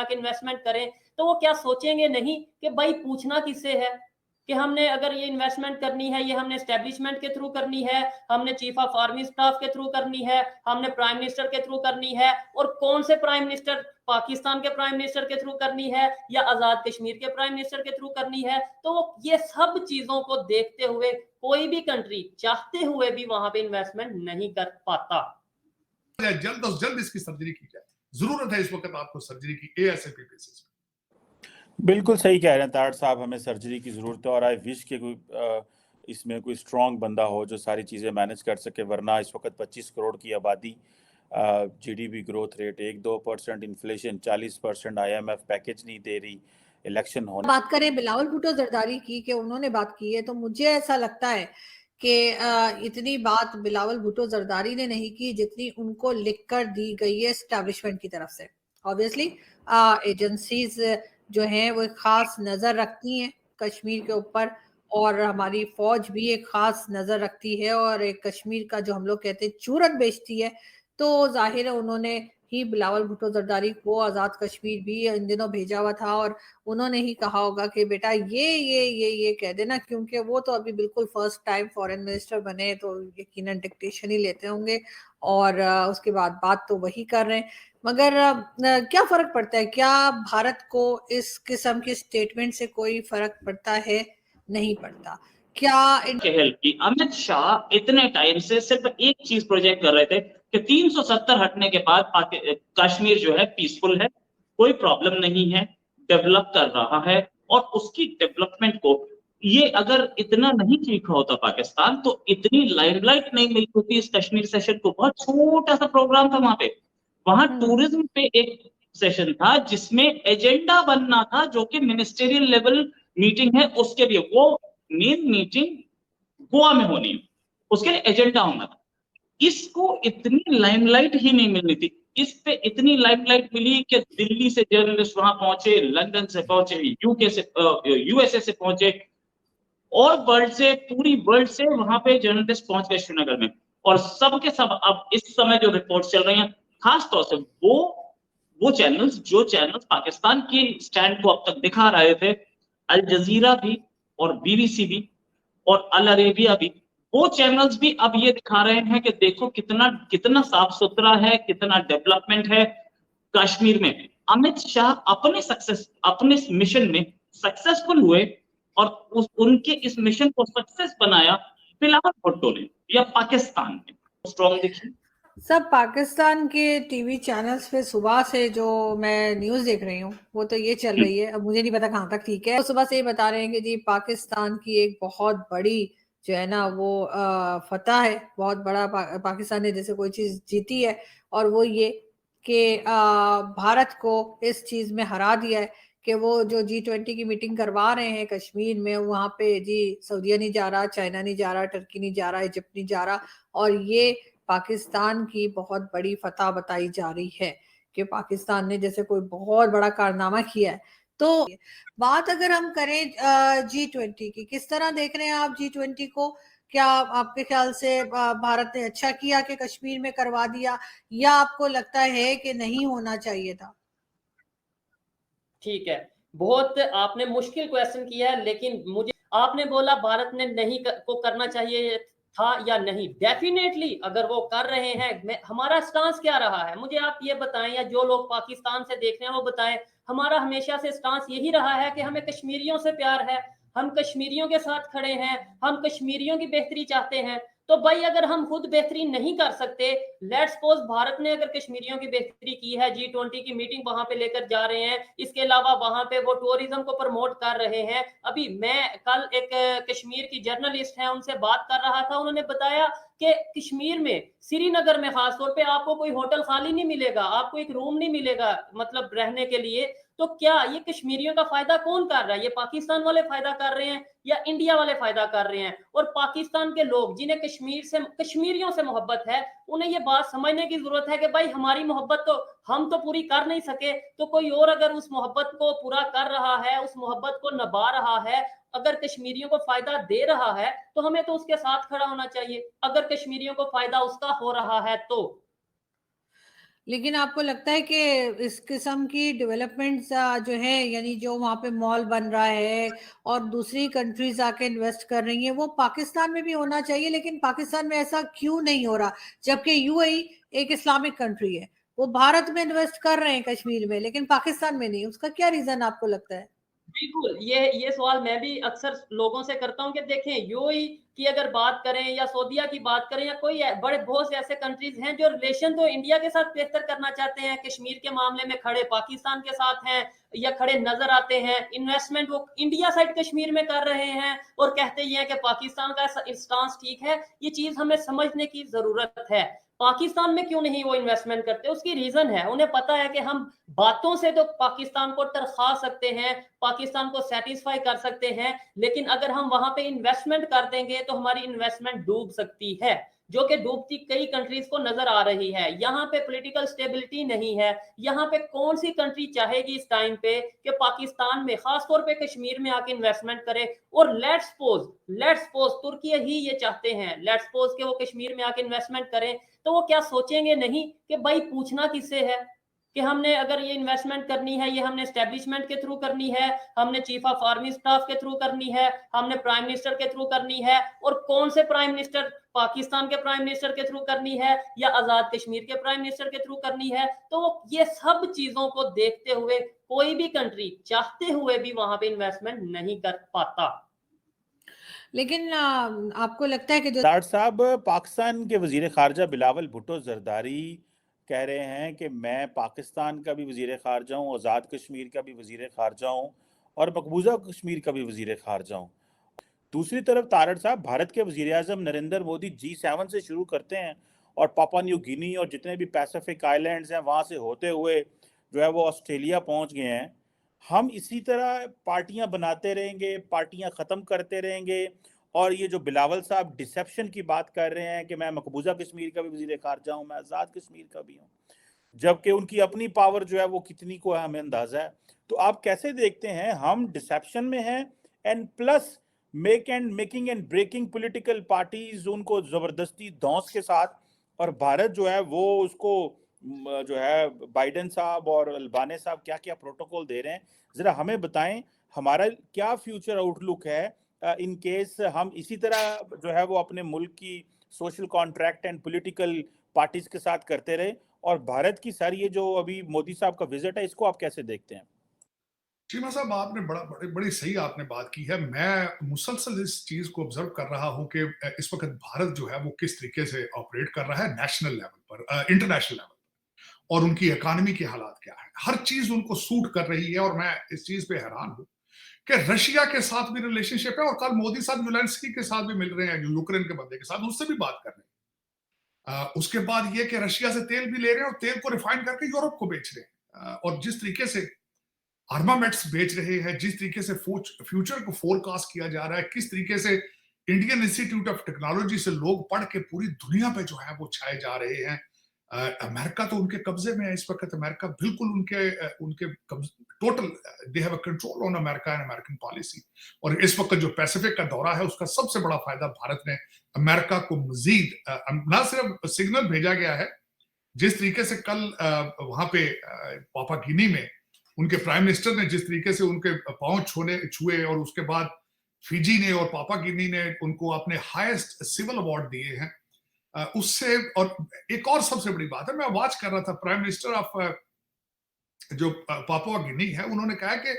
जाके इन्वेस्टमेंट करें, तो वो क्या सोचेंगे नहीं कि भाई पूछना किससे है, कि हमने अगर ये इन्वेस्टमेंट करनी है, ये हमने एस्टेब्लिशमेंट के थ्रू करनी है, हमने चीफ ऑफ आर्मी स्टाफ के थ्रू करनी है, हमने प्राइम मिनिस्टर के थ्रू करनी है, और कौन से प्राइम मिनिस्टर, पाकिस्तान के प्राइम मिनिस्टर के थ्रू करनी है या आजाद कश्मीर के प्राइम मिनिस्टर के थ्रू करनी है। तो ये सब चीजों को देखते हुए कोई भी कंट्री चाहते हुए भी वहां पे इन्वेस्टमेंट नहीं कर पाता। जल्द से जल्द इसकी सर्जरी की जाए, जरूरत है इस वक्त आपको सर्जरी की एएसएपी बेसिस पे। बिल्कुल सही कह रहे हैं ताड़ साहब, हमें सर्जरी की जरूरत है और आई विश के कोई इसमें कोई स्ट्रांग बंदा हो जो सारी चीज़ें मैनेज कर सके, वरना इस वक्त 25 करोड़ की आबादी, GDP growth rate 1-2%, inflation 40%, IMF package नहीं दे रही, इलेक्शन होने। बात करें बिलावल भुट्टो जरदारी की कि उन्होंने बात की है, तो मुझे ऐसा लगता है कि इतनी बात बिलावल भुट्टो जरदारी ने नहीं की जितनी उनको लिखकर दी गई है एस्टैब्लिशमेंट की तरफ से। ऑब्वियसली एजेंसीज जो हैं वो एक खास नजर रखती हैं कश्मीर के ऊपर, और हमारी फौज भी एक खास नजर रखती है, और एक कश्मीर का जो हम लोग कहते हैं चूरन बेचती है। तो जाहिर है उन्होंने ही बिलावल भुट्टो जरदारी को आज़ाद कश्मीर भी इन दिनों भेजा हुआ था, और उन्होंने ही कहा होगा कि बेटा ये कह देना, क्योंकि वो तो अभी बिल्कुल फर्स्ट टाइम फॉरेन मिनिस्टर बने, तो यकीनन डिक्टेशन ही लेते होंगे, और उसके बाद बात तो वही कर रहे हैं। मगर क्या फर्क पड़ता है? क्या भारत को इस किस्म के स्टेटमेंट से कोई फर्क पड़ता है? नहीं पड़ता। क्या हेल्प की? अमित शाह इतने टाइम से सिर्फ एक चीज प्रोजेक्ट कर रहे थे कि 370 हटने के बाद कश्मीर जो है पीसफुल है, कोई प्रॉब्लम नहीं है, डेवलप कर रहा है, और उसकी डेवलपमेंट को ये अगर इतना नहीं सीखा होता पाकिस्तान, तो इतनी लाइमलाइट नहीं मिली होती इस कश्मीर सेशन को। बहुत छोटा सा प्रोग्राम था वहां पे, वहां टूरिज्म पे एक सेशन था जिसमें एजेंडा बनना था, जो कि मिनिस्टेरियल लेवल मीटिंग है उसके लिए, वो मेन मीटिंग गोवा में होनी है, उसके लिए एजेंडा होना था। इसको इतनी लाइमलाइट ही नहीं मिलनी थी। इस पे इतनी लाइमलाइट मिली कि दिल्ली से जर्नलिस्ट वहां पहुंचे, लंदन से पहुंचे, यूके से यूएसए से पहुंचे, और वर्ल्ड से, पूरी वर्ल्ड से वहां पे जर्नलिस्ट पहुंच गए श्रीनगर में, और सब के सब अब इस समय जो रिपोर्ट चल रही हैं, खास तौर से वो चैनल्स जो चैनल्स पाकिस्तान की स्टैंड को अब तक दिखा रहे थे, अल जजीरा भी और बीबीसी भी और अल अरेबिया भी, वो चैनल्स भी अब ये दिखा रहे हैं कि देखो कितना साफ सुथरा है, कितना डेवलपमेंट है कश्मीर में। अमित शाह अपने मिशन में सक्सेसफुल हुए, और उनके इस मिशन को सक्सेस बनाया बिलावल भुट्टो ने या पाकिस्तान ने। स्ट्रॉन्ग देखिए सब पाकिस्तान के टीवी चैनल्स पे सुबह से जो मैं न्यूज़ देख रही हूँ वो तो ये चल रही है, अब मुझे नहीं पता कहाँ तक ठीक है, तो सुबह से ये बता रहे हैं कि जी पाकिस्तान की एक बहुत बड़ी जो है ना वो फतह है, बहुत बड़ा पाकिस्तान ने जैसे कोई चीज़ जीती है, और वो ये कि भारत को इस चीज़ में हरा दिया है कि वो जो G20 की मीटिंग करवा रहे हैं कश्मीर में, वहाँ पे जी सऊदीया नहीं जा रहा, चाइना नहीं जा रहा, टर्की नहीं जा रहा, इजिप्ट नहीं जा रहा, और ये पाकिस्तान की बहुत बड़ी फतह बताई जा रही है कि पाकिस्तान ने जैसे कोई बहुत बड़ा कारनामा किया है। तो बात अगर हम करें G20 की, किस तरह देख रहे हैं आप G20 को? क्या आपके ख्याल से भारत ने अच्छा किया कि कश्मीर में करवा दिया, या आपको लगता है कि नहीं होना चाहिए था? ठीक है, बहुत आपने मुश्किल क्वेश्चन किया है, लेकिन मुझे आपने बोला भारत ने नहीं को करना चाहिए था या नहीं। डेफिनेटली अगर वो कर रहे हैं, हमारा स्टांस क्या रहा है मुझे आप ये बताएं, या जो लोग पाकिस्तान से देख रहे हैं वो बताएं। हमारा हमेशा से स्टांस यही रहा है कि हमें कश्मीरियों से प्यार है, हम कश्मीरियों के साथ खड़े हैं, हम कश्मीरियों की बेहतरी चाहते हैं। तो भाई अगर हम खुद बेहतरी नहीं कर सकते, लेट्स सपोज भारत ने अगर कश्मीरियों की बेहतरी की है, G20 की मीटिंग वहां पे लेकर जा रहे हैं, इसके अलावा वहां पे वो टूरिज्म को प्रमोट कर रहे हैं। अभी मैं कल एक कश्मीर की जर्नलिस्ट है उनसे बात कर रहा था, उन्होंने बताया कि कश्मीर में, श्रीनगर में खासतौर पे आपको कोई होटल खाली नहीं मिलेगा, आपको एक रूम नहीं मिलेगा मतलब रहने के लिए। तो क्या ये कश्मीरियों का फायदा कौन कर रहा है? ये पाकिस्तान वाले फायदा कर रहे हैं या इंडिया वाले फायदा कर रहे हैं? और पाकिस्तान के लोग जिन्हें कश्मीरियों से मोहब्बत है, उन्हें ये बात समझने की जरूरत है कि भाई हमारी मोहब्बत तो हम तो पूरी कर नहीं सके, तो कोई और अगर उस मोहब्बत को पूरा कर रहा है, उस मोहब्बत को निभा रहा है, अगर कश्मीरियों को फायदा दे रहा है, तो हमें तो उसके साथ खड़ा होना चाहिए, अगर कश्मीरियों को फायदा उसका हो रहा है तो। लेकिन आपको लगता है कि इस किस्म की डेवलपमेंट्स जो है, यानी जो वहाँ पे मॉल बन रहा है और दूसरी कंट्रीज आके इन्वेस्ट कर रही हैं, वो पाकिस्तान में भी होना चाहिए, लेकिन पाकिस्तान में ऐसा क्यों नहीं हो रहा? जबकि यूएई एक इस्लामिक कंट्री है, वो भारत में इन्वेस्ट कर रहे हैं कश्मीर में, लेकिन पाकिस्तान में नहीं। उसका क्या रीजन आपको लगता है? बिल्कुल, ये सवाल मैं भी अक्सर लोगों से करता हूँ कि देखें यूएई की अगर बात करें या सऊदीया की बात करें या कोई बड़े बहुत से ऐसे कंट्रीज हैं जो रिलेशन तो इंडिया के साथ बेहतर करना चाहते हैं, कश्मीर के मामले में खड़े पाकिस्तान के साथ हैं या खड़े नजर आते हैं, इन्वेस्टमेंट वो इंडिया साइड कश्मीर में कर रहे हैं और कहते ही हैं कि पाकिस्तान का स्टांस ठीक है। ये चीज हमें समझने की जरूरत है। पाकिस्तान में क्यों नहीं वो इन्वेस्टमेंट करते, उसकी रीजन है, उन्हें पता है कि हम बातों से तो पाकिस्तान को तरखा सकते हैं, पाकिस्तान को सेटिस्फाई कर सकते हैं, लेकिन अगर हम वहां पे इन्वेस्टमेंट कर देंगे तो हमारी इन्वेस्टमेंट डूब सकती है, जो कि डूबती कई कंट्रीज को नजर आ रही है। यहाँ पे पॉलिटिकल स्टेबिलिटी नहीं है। यहाँ पे कौन सी कंट्री चाहेगी इस टाइम पे कि पाकिस्तान में खासतौर पे कश्मीर में आके इन्वेस्टमेंट करे? और लेट्स सपोज तुर्की ही ये चाहते हैं, लेट्स सपोज कि वो कश्मीर में आके इन्वेस्टमेंट करें, तो वो क्या सोचेंगे नहीं कि भाई पूछना किससे है कि हमने अगर ये इन्वेस्टमेंट करनी है, ये हमने एस्टेब्लिशमेंट के थ्रू करनी है, हमने चीफ ऑफ आर्मी स्टाफ के थ्रू करनी है, हमने प्राइम मिनिस्टर के थ्रू करनी है, और कौन से प्राइम मिनिस्टर, पाकिस्तान के प्राइम मिनिस्टर के थ्रू करनी है या आजाद कश्मीर के प्राइम मिनिस्टर के थ्रू करनी है? तो ये सब चीजों को देखते हुए कोई भी कंट्री चाहते हुए भी वहां पे इन्वेस्टमेंट नहीं कर पाता। लेकिन आपको लगता है कि जो डार साहब, पाकिस्तान के वजीर खारजा बिलावल भुट्टो जरदारी कह रहे हैं कि मैं पाकिस्तान का भी वजीर खारजा हूँ, आज़ाद कश्मीर का भी वजीर खारजा हूँ और मकबूजा कश्मीर का भी वजीर खारजा हूँ। दूसरी तरफ तारड़ साहब, भारत के वजीर आज़म नरेंद्र मोदी G7 से शुरू करते हैं और पापा न्यू गिनी और जितने भी पैसिफिक आइलैंड्स हैं वहाँ से होते हुए जो है वो ऑस्ट्रेलिया पहुँच गए हैं। हम इसी तरह पार्टियां बनाते रहेंगे, पार्टियां ख़त्म करते रहेंगे, और ये जो बिलावल साहब डिसेप्शन की बात कर रहे हैं कि मैं मकबूजा कश्मीर का भी वजीर खारजा हूँ, मैं आज़ाद कश्मीर का भी हूँ, जबकि उनकी अपनी पावर जो है वो कितनी को है हमें अंदाजा है। तो आप कैसे देखते हैं, हम डिसेप्शन में हैं and plus making and breaking political parties उनको जबरदस्ती धौंस के साथ, और भारत जो है वो उसको जो है बाइडेन साहब और अल्बाने साहब क्या क्या प्रोटोकॉल दे रहे हैं, जरा हमें बताएं हमारा क्या फ्यूचर आउटलुक है इन केस हम इसी तरह जो है वो अपने मुल्क की social contract and political parties के साथ करते रहे। और भारत की सर ये जो अभी मोदी साहब का विजिट है, इसको आप कैसे देखते हैं? चीमा साहब, आपने बड़ी सही आपने बात की है। मैं मुसलसल इस चीज को ऑब्जर्व कर रहा हूं कि इस वक्त भारत जो है वो किस तरीके से ऑपरेट कर रहा है नेशनल लेवल पर, इंटरनेशनल लेवल पर, और उनकी इकोनॉमी के हालात क्या है। हर चीज उनको सूट कर रही है और मैं इस चीज पे हैरान हूं कि रशिया के साथ भी रिलेशनशिप है, और कल मोदी साहब ज़ेलेंस्की के साथ भी मिल रहे हैं, जो यूक्रेन के बंदे के साथ, उससे भी बात कर रहे हैं। उसके बाद ये कि रशिया से तेल भी ले रहे हैं और तेल को रिफाइन करके यूरोप को बेच रहे हैं, और जिस तरीके से आर्मामेंट्स बेच रहे हैं, जिस तरीके से फ्यूचर को फोरकास्ट किया जा रहा है, किस तरीके से इंडियन इंस्टीट्यूट ऑफ टेक्नोलॉजी से लोग पढ़ के पूरी दुनिया पे जो है वो छाए जा रहे हैं। अमेरिका तो उनके कब्जे में है इस वक्त। अमेरिका बिल्कुल उनके total they have a control on America and American policy. और इस वक्त जो पैसिफिक का दौरा है उसका सबसे बड़ा फायदा भारत ने अमेरिका को मजीद ना सिर्फ सिग्नल भेजा गया है, जिस तरीके से कल वहां पे पापा गिनी में उनके प्राइम मिनिस्टर ने जिस तरीके से उनके पांव छुए, और उसके बाद फिजी ने और पापा गिनी ने उनको अपने हाईएस्ट सिविल अवार्ड दिए हैं, उससे। और एक और सबसे बड़ी बात है, मैं वॉच कर रहा था, प्राइम मिनिस्टर ऑफ जो पापुआ गिनी है, उन्होंने कहा कि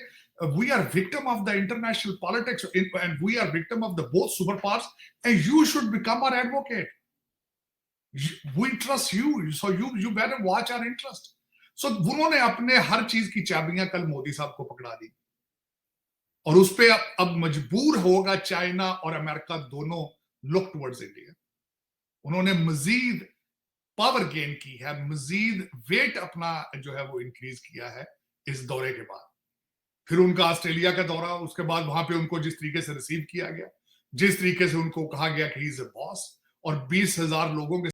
we are victim of the international politics and we are victim of the both super powers and you should become our advocate, we trust you, so you better watch our interest. So उन्होंने अपने हर चीज की चाबियां कल मोदी साहब को पकड़ा दी, और उस पर अब मजबूर होगा चाइना और अमेरिका दोनों लुक टुवर्ड्स इंडिया। उन्होंने मजीद पावर गेन की है, मजीद वेट अपना जो है वो इंक्रीज किया है इस दौरे के बाद। फिर उनका ऑस्ट्रेलिया का दौरा, उसके बाद वहां पे उनको जिस तरीके से रिसीव किया गया, जिस तरीके से उनको कहा गया कि ही इज अ बॉस, और 20,000 लोगों के